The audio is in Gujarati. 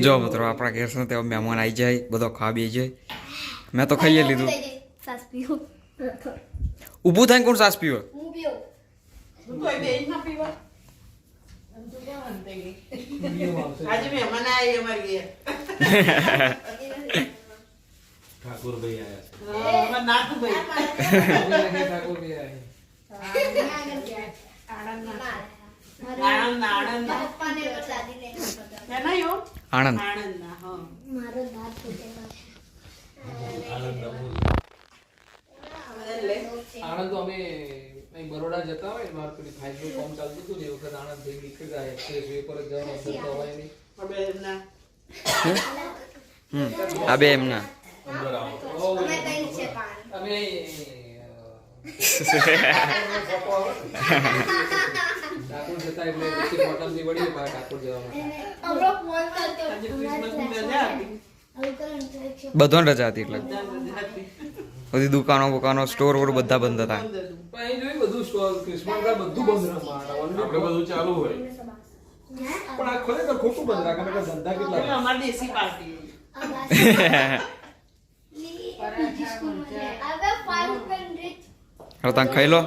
જો મિત્રો આપણા ઘેર છે તે મહેમાન આવી જાય બધો ખાવા બેસી જાય મેં તો ખાઈ લીધું ઊભું થઈને કોણ સાસ પીવે આજે મહેમાન આવી અમારી ઘેર ઠાકોર ભાઈ હા નાથભાઈ ઠાકોર ભાઈ આણંદ આણંદ એના યો આણંદ આણંદ ના હા આણંદ તો અમે અહીં બરોડા જતા હોય મારે પેલી ફાઈલનું કામ ચાલતું હતું ને એ વખત આણંદ થઈ નીકળી ગયા એક્સપ્રેસ વે પર જ જવાનું હતું તો હોય નહીં હવે એમના આ બે એમના અંદર આવો અમે ઠાકોર જતા એટલે પછી કોટમથી વળી પાછા ઠાકોર જવા માટે આજે ક્રિસમસની રજા હતી બધાને રજા હતી એટલે રજા હતી બધી દુકાનો બુકાનો સ્ટોર વોર બધા બંધ હતા બંધ હતું. પણ અહીં જોયું બધું સ્ટોલ ક્રિસમસ કા બધું બંધ રાખવા આપણે બધું ચાલુ હોય પણ આ ખરેખર ખોટું બંધ રાખે કે ધંધા એટલે કેટલા અમારી દેશી પાર્ટી હવે તમે ખાઈ લો